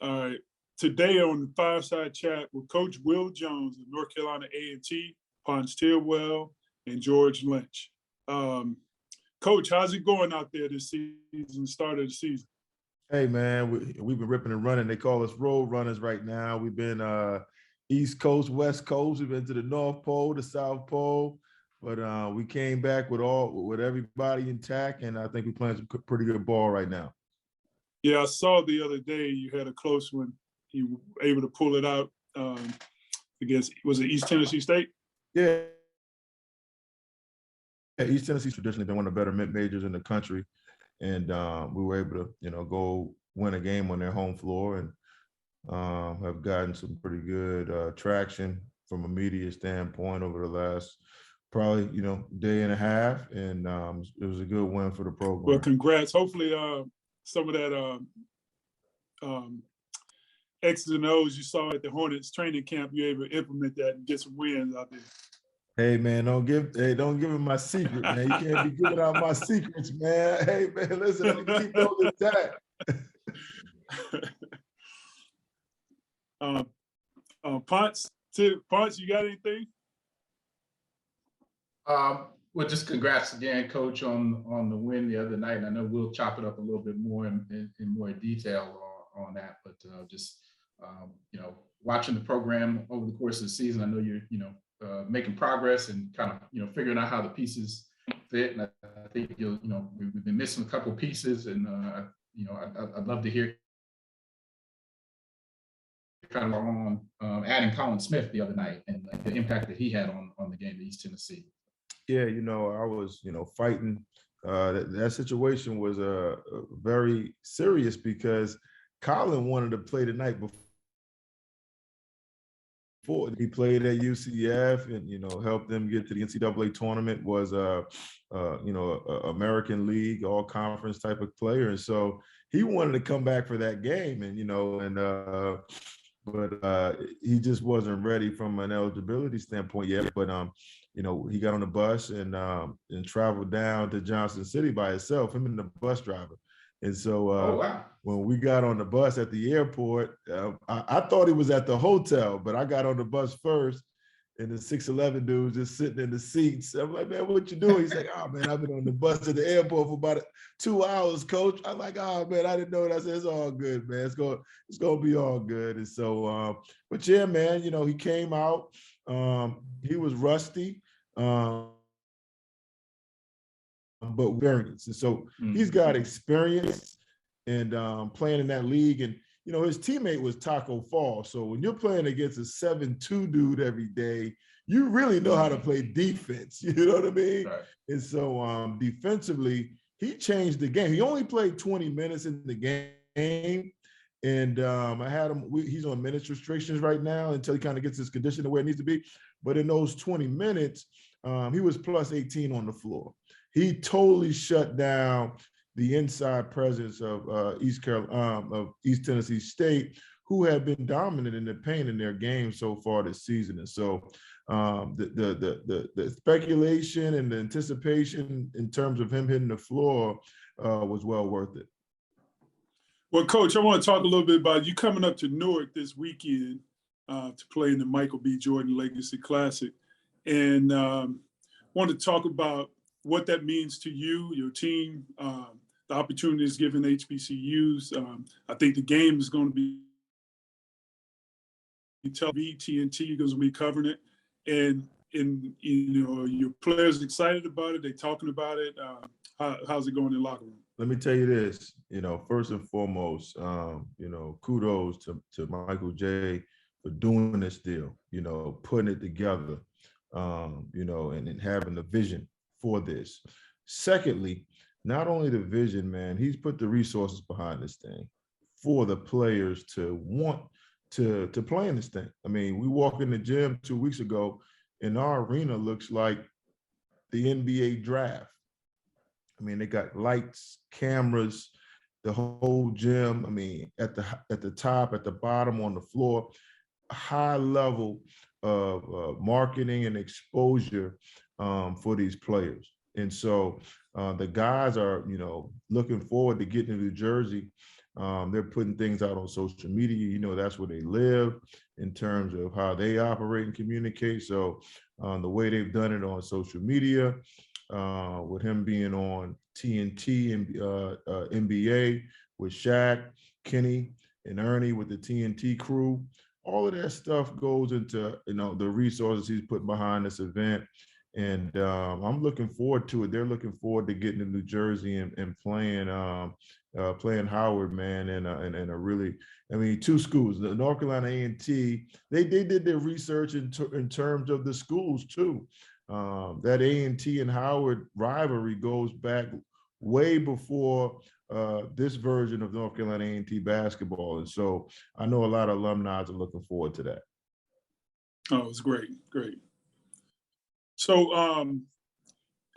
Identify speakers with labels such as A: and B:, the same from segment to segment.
A: All right. Today on the Fireside Chat with Coach Will Jones of North Carolina A&T, Ponce Tidwell, and George Lynch. Coach, how's it going out there this season, start of the season?
B: Hey, man, we've been ripping and running. They call us road runners right now. We've been East Coast, West Coast. We've been to the North Pole, the South Pole. But we came back with everybody intact, and I think we're playing some pretty good ball right now.
A: Yeah, I saw the other day you had a close one. You were able to pull it out against, was it East Tennessee State?
B: Yeah. East Tennessee's traditionally been one of the better mid-majors in the country. And we were able to, go win a game on their home floor and have gotten some pretty good traction from a media standpoint over the last probably, day and a half. And it was a good win for the program.
A: Well, congrats. Hopefully some of that X's and O's you saw at the Hornets training camp, you're able to implement that and get some wins out there.
B: Hey, man, don't give him my secret, man. You can't be giving out my secrets, man. Hey, man, listen, let me keep those intact.
A: Ponce, you got anything?
C: Well, just congrats again, Coach, on the win the other night. And I know we'll chop it up a little bit more in more detail on that. But watching the program over the course of the season, I know you're, making progress and kind of, figuring out how the pieces fit. And I think we've been missing a couple of pieces, and I'd love to hear kind of on adding Colin Smith the other night and the impact that he had on the game at East Tennessee.
B: Yeah, I was, fighting. That situation was very serious because Colin wanted to play the night before. He played at UCF and, helped them get to the NCAA tournament, was American League, all conference type of player. And so he wanted to come back for that game and, but he just wasn't ready from an eligibility standpoint yet. But, he got on the bus and traveled down to Johnson City by himself, him and the bus driver. And so when we got on the bus at the airport, I thought he was at the hotel, but I got on the bus first, and the 6'11" dude just sitting in the seats. I'm like, man, what you doing? He's like, oh, man, I've been on the bus to the airport for about 2 hours, Coach. I'm like, oh, man, I didn't know that. I said, it's all good, man. It's going to be all good. And so, but yeah, man, he came out. He was rusty. But experience. And so he's got experience and playing in that league. And, his teammate was Taco Fall. So when you're playing against a 7'2" dude every day, you really know how to play defense. You know what I mean? Right. And so defensively, he changed the game. He only played 20 minutes in the game. And I had him, he's on minutes restrictions right now until he kind of gets his condition to where it needs to be. But in those 20 minutes, he was plus 18 on the floor. He totally shut down the inside presence of East Tennessee State, who had been dominant in the paint in their game so far this season. And so the speculation and the anticipation in terms of him hitting the floor was well worth it.
A: Well, Coach, I want to talk a little bit about you coming up to Newark this weekend to play in the Michael B. Jordan Legacy Classic. And want to talk about what that means to you, your team, the opportunities given HBCUs. I think the game is going to be TNT is going to be covering it. And your players excited about it. They talking about it. How's it going in the locker room?
B: Let me tell you this, first and foremost, kudos to Michael J. for doing this deal, putting it together, and having the vision for this. Secondly, not only the vision, man, he's put the resources behind this thing for the players to want to play in this thing. I mean, we walked in the gym 2 weeks ago and our arena looks like the NBA draft. I mean, they got lights, cameras, the whole gym. I mean, at the top, at the bottom, on the floor, a high level of marketing and exposure for these players. And so The guys are, looking forward to getting to New Jersey. They're putting things out on social media. That's where they live in terms of how they operate and communicate. So the way they've done it on social media, with him being on TNT and NBA with Shaq, Kenny, and Ernie with the TNT crew. All of that stuff goes into the resources he's put behind this event. And I'm looking forward to it. They're looking forward to getting to New Jersey and playing Howard, man, and a really, two schools, the North Carolina A&T. They did their research in terms of the schools too. That A&T and Howard rivalry goes back way before this version of North Carolina A&T basketball, and so I know a lot of alumni are looking forward to that.
A: Oh, it's great. So I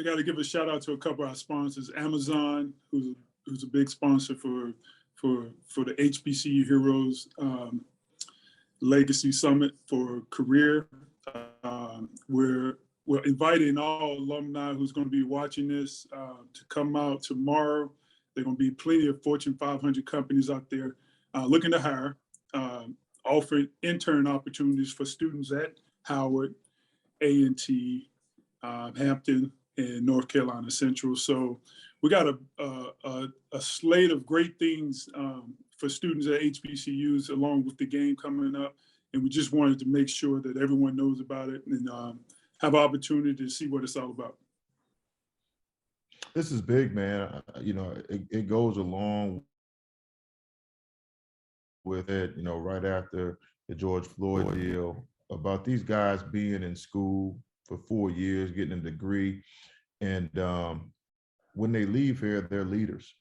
A: got to give a shout out to a couple of our sponsors. Amazon, who's a big sponsor for the HBCU Heroes Legacy Summit for Career. We're inviting all alumni who's going to be watching this to come out tomorrow. There are going to be plenty of Fortune 500 companies out there looking to hire, offering intern opportunities for students at Howard, A&T, Hampton, and North Carolina Central. So we got a slate of great things for students at HBCUs along with the game coming up. And we just wanted to make sure that everyone knows about it and have an opportunity to see what it's all about.
B: This is big, man. It goes along with it, right after the George Floyd deal, about these guys being in school for 4 years, getting a degree. And when they leave here, they're leaders.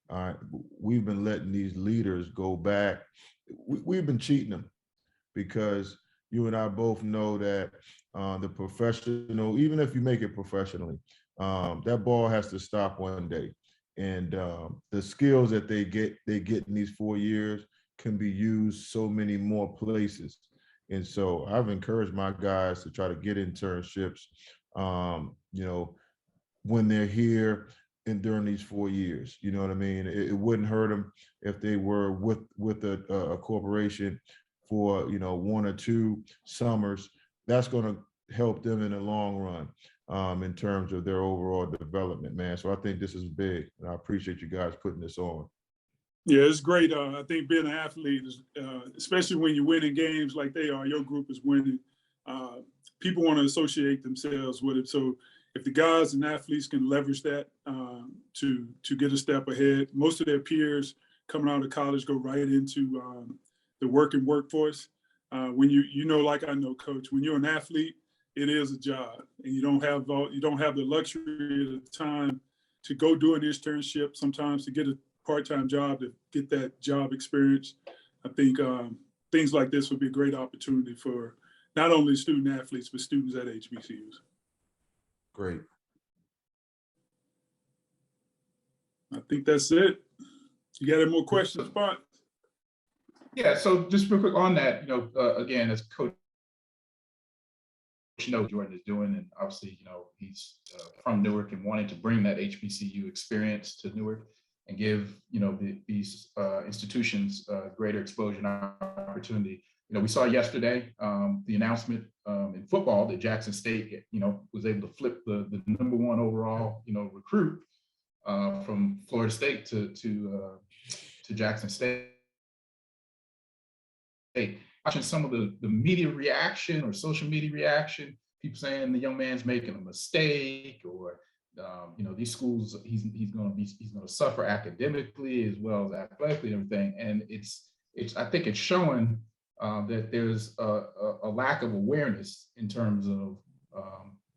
B: All right. We've been letting these leaders go back. We've been cheating them because you and I both know that the professional, even if you make it professionally, that ball has to stop one day. And the skills that they get in these 4 years can be used so many more places. And so I've encouraged my guys to try to get internships, when they're here and during these 4 years. You know what I mean? It wouldn't hurt them if they were with a corporation for 1 or 2 summers. That's going to help them in the long run in terms of their overall development, man. So I think this is big, and I appreciate you guys putting this on.
A: Yeah, it's great. I think being an athlete, especially when you're winning games like they are, your group is winning. People want to associate themselves with it. So if the guys and athletes can leverage that to get a step ahead, most of their peers coming out of college go right into the working workforce. When like I know, Coach, when you're an athlete, it is a job, and you don't have the luxury of the time to go do an internship. Sometimes to get a part-time job, to get that job experience. I think things like this would be a great opportunity for not only student athletes, but students at HBCUs.
B: Great.
A: I think that's it. You got any more questions, Ponce?
C: Yeah, so just real quick on that, again, as Coach Jordan is doing, and obviously, he's from Newark and wanting to bring that HBCU experience to Newark and give, these institutions greater exposure and opportunity. We saw yesterday the announcement in football that Jackson State, was able to flip the #1 overall, recruit from Florida State to Jackson State. Watching some of the media reaction or social media reaction, people saying the young man's making a mistake, or these schools, he's going to suffer academically as well as athletically and everything. And I think it's showing that there's a lack of awareness in terms of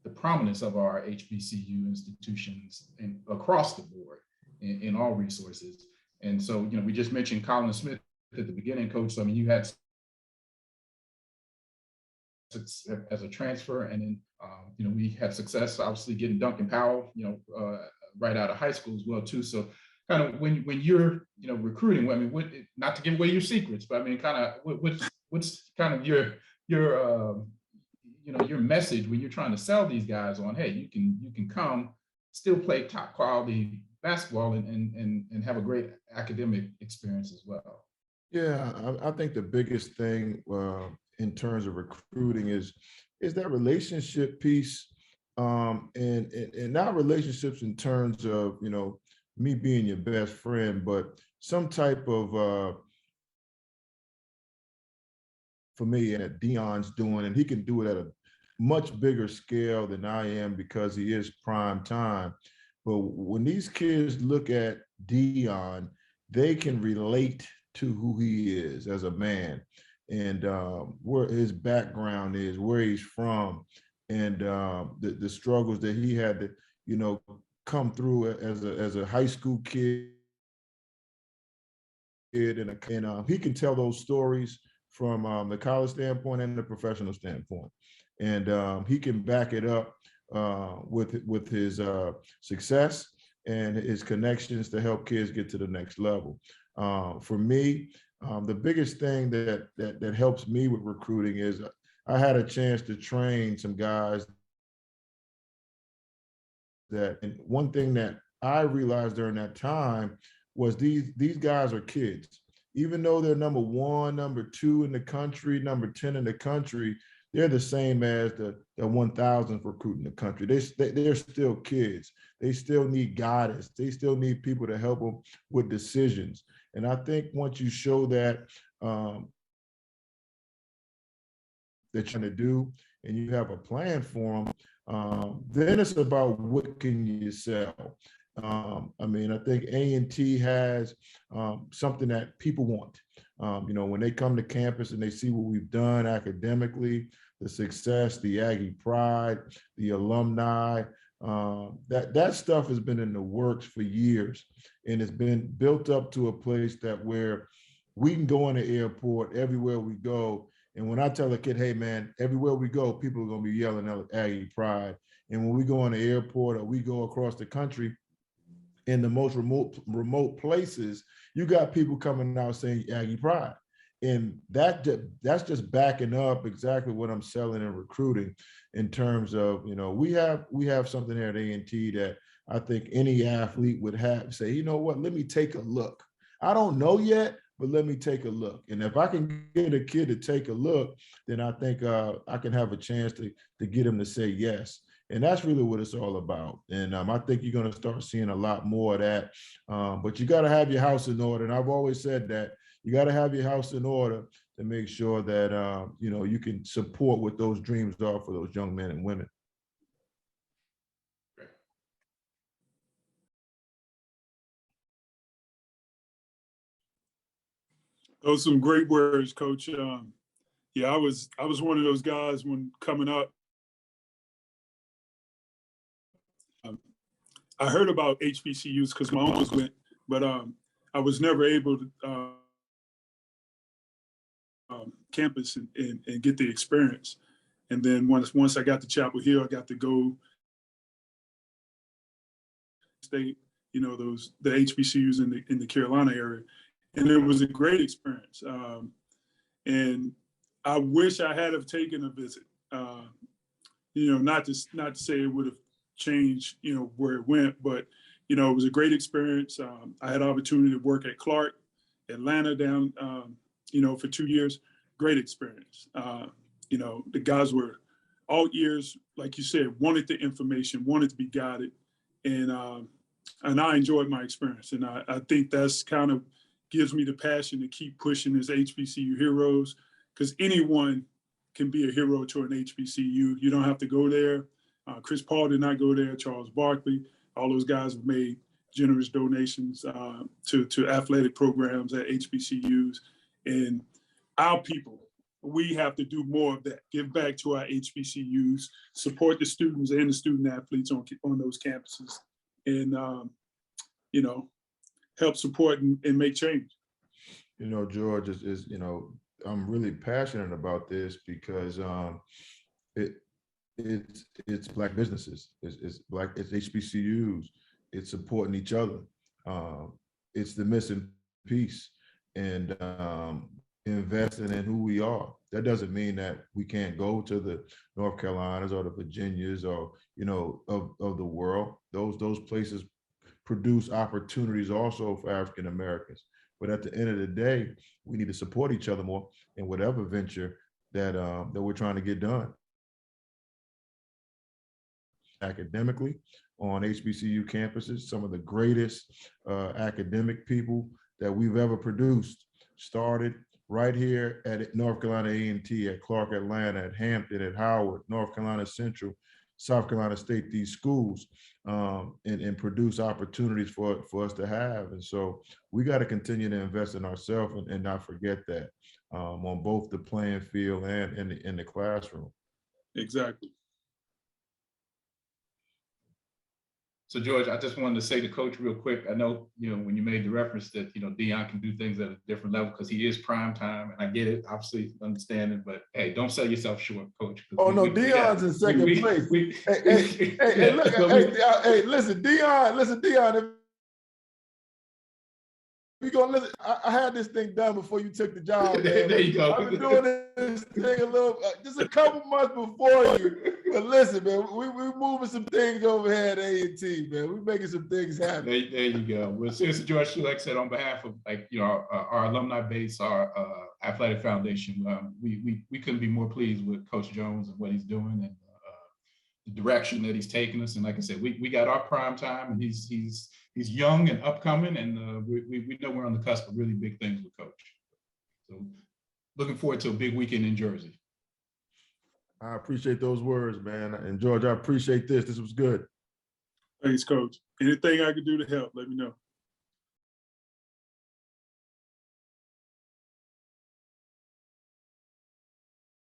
C: the prominence of our HBCU institutions across the board in all resources. And so, we just mentioned Colin Smith at the beginning, Coach. So, you had as a transfer, and then we had success obviously getting Duncan Powell, right out of high school as well too. So kind of when you're recruiting, what, not to give away your secrets, but kind of what's kind of your your message when you're trying to sell these guys on, hey, you can come still play top quality basketball and have a great academic experience as well.
B: Yeah, I think the biggest thing in terms of recruiting is that relationship piece, and not relationships in terms of, you know, me being your best friend, but some type of for me, and that Deion's doing, and he can do it at a much bigger scale than I am because he is prime time. But when these kids look at Deion, they can relate to who he is as a man, and where his background is, where he's from, and the struggles that he had to, you know, come through as a high school kid, and he can tell those stories from the college standpoint and the professional standpoint, and he can back it up with his success and his connections to help kids get to the next level. For me, the biggest thing that helps me with recruiting is I had a chance to train some guys and one thing that I realized during that time was these guys are kids. Even though they're number 1, number 2 in the country, number 10 in the country, they're the same as the 1,000th recruit in the country. They're still kids. They still need guidance. They still need people to help them with decisions. And I think once you show that you're trying to do, and you have a plan for them, then it's about what can you sell. I mean, I think A&T has something that people want. You know, when they come to campus and they see what we've done academically, the success, the Aggie pride, the alumni, that stuff has been in the works for years, and it's been built up to a place that where we can go in the airport everywhere we go. And when I tell a kid, hey man, everywhere we go, people are going to be yelling out Aggie pride. And when we go in the airport or we go across the country, in the most remote places, you got people coming out saying Aggie pride. And that's just backing up exactly what I'm selling and recruiting in terms of, you know, we have something here at A&T that I think any athlete would have say, you know what, let me take a look. I don't know yet, but let me take a look. And if I can get a kid to take a look, then I think I can have a chance to get him to say yes. And that's really what it's all about. And I think you're going to start seeing a lot more of that. But you got to have your house in order. And I've always said that you got to have your house in order to make sure that, you know, you can support what those dreams are for those young men and women.
A: Those are some great words, Coach. Yeah, I was one of those guys when coming up. I heard about HBCUs because my uncles went, but I was never able to campus and get the experience. And then once I got to Chapel Hill, I got to go state, you know, the HBCUs in the Carolina area, and it was a great experience. And I wish I had have taken a visit. You know, not to say it would have changed, you know, where it went, but you know, it was a great experience. I had opportunity to work at Clark, Atlanta down, you know, for 2 years. Great experience. You know, the guys were all ears, like you said, wanted the information, wanted to be guided, and I enjoyed my experience. And I think that's kind of gives me the passion to keep pushing as HBCU heroes, because anyone can be a hero to an HBCU. You don't have to go there. Chris Paul did not go there. Charles Barkley, all those guys have made generous donations to athletic programs at HBCUs. And our people, we have to do more of that. Give back to our HBCUs, support the students and the student athletes on those campuses, and you know, help support and make change.
B: You know, George, is you know, I'm really passionate about this because it's Black businesses, it's HBCUs, it's supporting each other. It's the missing piece, and investing in who we are. That doesn't mean that we can't go to the North Carolinas or the Virginias or, you know, of the world. Those places produce opportunities also for African Americans. But at the end of the day, we need to support each other more in whatever venture that we're trying to get done. Academically, on HBCU campuses, some of the greatest academic people that we've ever produced started right here at North Carolina A&T, at Clark Atlanta, at Hampton, at Howard, North Carolina Central, South Carolina State, these schools, and produce opportunities for us to have. And so we got to continue to invest in ourselves and not forget that on both the playing field and in the classroom.
A: Exactly.
C: So George, I just wanted to say to Coach real quick. I know, you know, when you made the reference that, you know, Deion can do things at a different level because he is prime time, and I get it, obviously understand it, but hey, don't sell yourself short, Coach.
B: Oh no, Deion's in second place. Hey, look, hey, listen, Deion. We gonna listen. I had this thing done before you took the job, man.
C: There you go.
B: I've been doing this thing a little, just a couple months before you. But listen, man, we moving some things over here at A&T, man. We making some things happen.
C: There you go. Well, seriously, George, like I said, on behalf of, like, you know, our alumni base, our athletic foundation, we couldn't be more pleased with Coach Jones and what he's doing and the direction that he's taking us. And like I said, we got our prime time, and he's young and upcoming, and we know we're on the cusp of really big things with Coach. So looking forward to a big weekend in Jersey.
B: I appreciate those words, man. And George, I appreciate this. This was good.
A: Thanks, Coach. Anything I can do to help, let me know.